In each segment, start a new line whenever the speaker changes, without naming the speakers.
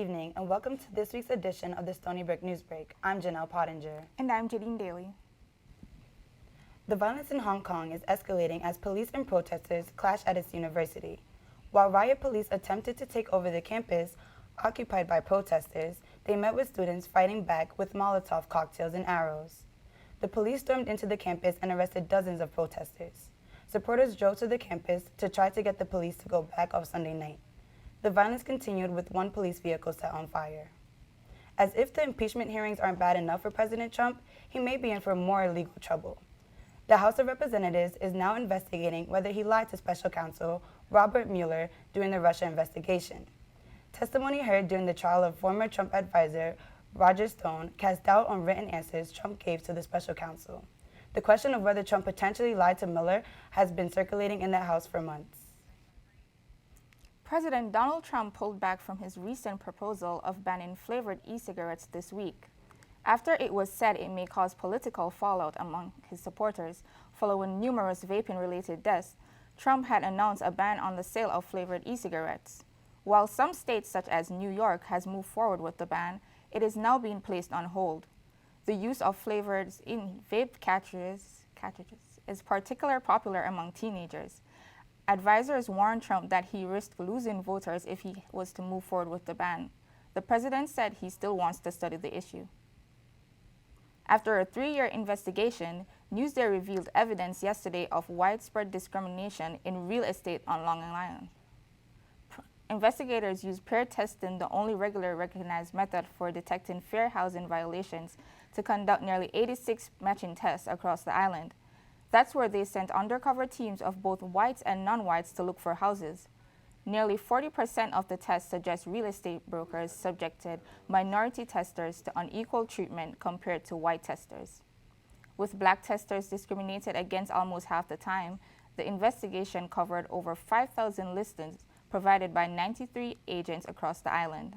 evening, and welcome to this week's edition of the Stony Brook Newsbreak. I'm Janelle Pottinger.
And I'm Jadine Daly.
The violence in Hong Kong is escalating as police and protesters clash at its university. While riot police attempted to take over the campus, occupied by protesters, they met with students fighting back with Molotov cocktails and arrows. The police stormed into the campus and arrested dozens of protesters. Supporters drove to the campus to try to get the police to go back off Sunday night. The violence continued with one police vehicle set on fire. As if the impeachment hearings aren't bad enough for President Trump, he may be in for more legal trouble. The House of Representatives is now investigating whether he lied to special counsel Robert Mueller during the Russia investigation. Testimony heard during the trial of former Trump advisor Roger Stone cast doubt on written answers Trump gave to the special counsel. The question of whether Trump potentially lied to Mueller has been circulating in the House for months.
President Donald Trump pulled back from his recent proposal of banning flavored e-cigarettes this week, after it was said it may cause political fallout among his supporters. Following numerous vaping-related deaths, Trump had announced a ban on the sale of flavored e-cigarettes. While some states such as New York has moved forward with the ban, it is now being placed on hold. The use of flavors in vape cartridges is particularly popular among teenagers. Advisors warned Trump that he risked losing voters if he was to move forward with the ban. The president said he still wants to study the issue. After a 3-year investigation, Newsday revealed evidence yesterday of widespread discrimination in real estate on Long Island. Investigators used peer testing, the only regular recognized method for detecting fair housing violations, to conduct nearly 86 matching tests across the island. That's where they sent undercover teams of both whites and non-whites to look for houses. Nearly 40% of the tests suggest real estate brokers subjected minority testers to unequal treatment compared to white testers. With black testers discriminated against almost half the time, the investigation covered over 5,000 listings provided by 93 agents across the island.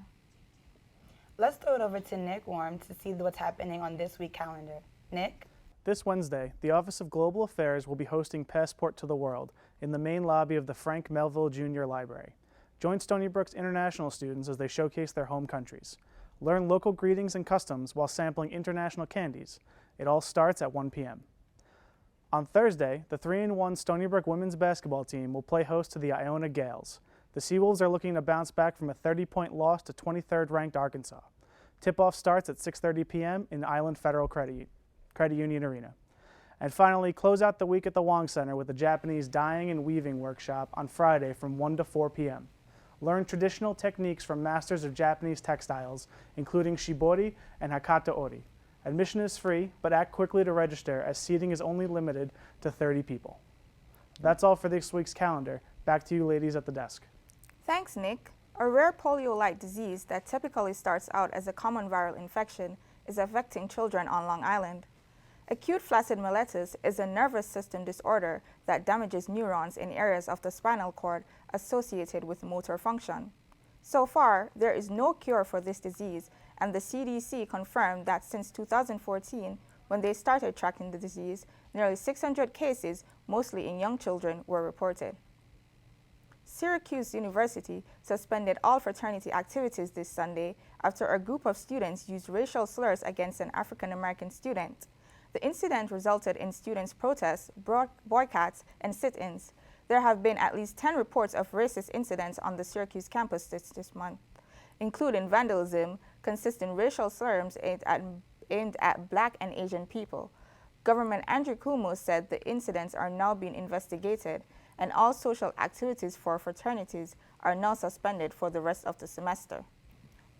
Let's throw it over to Nick Worm to see what's happening on this week's calendar. Nick?
This Wednesday, the Office of Global Affairs will be hosting Passport to the World in the main lobby of the Frank Melville Jr. Library. Join Stony Brook's international students as they showcase their home countries. Learn local greetings and customs while sampling international candies. It all starts at 1 p.m. On Thursday, the 3-1 Stony Brook women's basketball team will play host to the Iona Gales. The Seawolves are looking to bounce back from a 30-point loss to 23rd-ranked Arkansas. Tip-off starts at 6:30 p.m. in Island Federal Credit Union Arena. And finally, close out the week at the Wong Center with a Japanese dyeing and weaving workshop on Friday from 1 to 4 p.m. Learn traditional techniques from masters of Japanese textiles, including shibori and hakata ori. Admission is free, but act quickly to register as seating is only limited to 30 people. That's all for this week's calendar. Back to you ladies at the desk.
Thanks, Nick. A rare polio-like disease that typically starts out as a common viral infection is affecting children on Long Island. Acute flaccid mellitus is a nervous system disorder that damages neurons in areas of the spinal cord associated with motor function. So far, there is no cure for this disease, and the CDC confirmed that since 2014, when they started tracking the disease, nearly 600 cases, mostly in young children, were reported. Syracuse University suspended all fraternity activities this Sunday after a group of students used racial slurs against an African-American student. The incident resulted in students' protests, boycotts, and sit-ins. There have been at least 10 reports of racist incidents on the Syracuse campus this month, including vandalism consisting racial slurs aimed at Black and Asian people. Governor Andrew Cuomo said the incidents are now being investigated, and all social activities for fraternities are now suspended for the rest of the semester.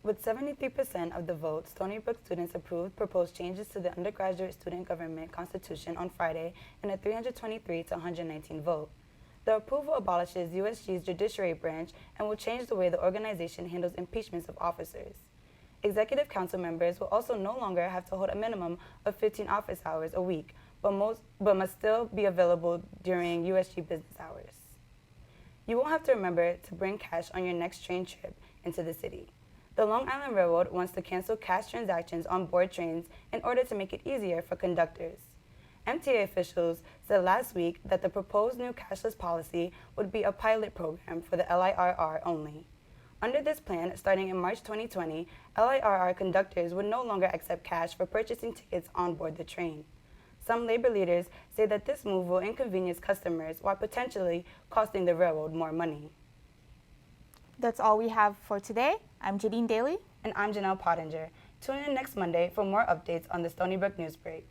With 73% of the vote, Stony Brook students approved proposed changes to the undergraduate student government constitution on Friday in a 323 to 119 vote. The approval abolishes USG's judiciary branch and will change the way the organization handles impeachments of officers. Executive council members will also no longer have to hold a minimum of 15 office hours a week, but must still be available during USG business hours. You won't have to remember to bring cash on your next train trip into the city. The Long Island Railroad wants to cancel cash transactions on board trains in order to make it easier for conductors. MTA officials said last week that the proposed new cashless policy would be a pilot program for the LIRR only. Under this plan, starting in March 2020, LIRR conductors would no longer accept cash for purchasing tickets on board the train. Some labor leaders say that this move will inconvenience customers while potentially costing the railroad more money.
That's all we have for today. I'm Jadine Daly.
And I'm Janelle Pottinger. Tune in next Monday for more updates on the Stony Brook Newsbreak.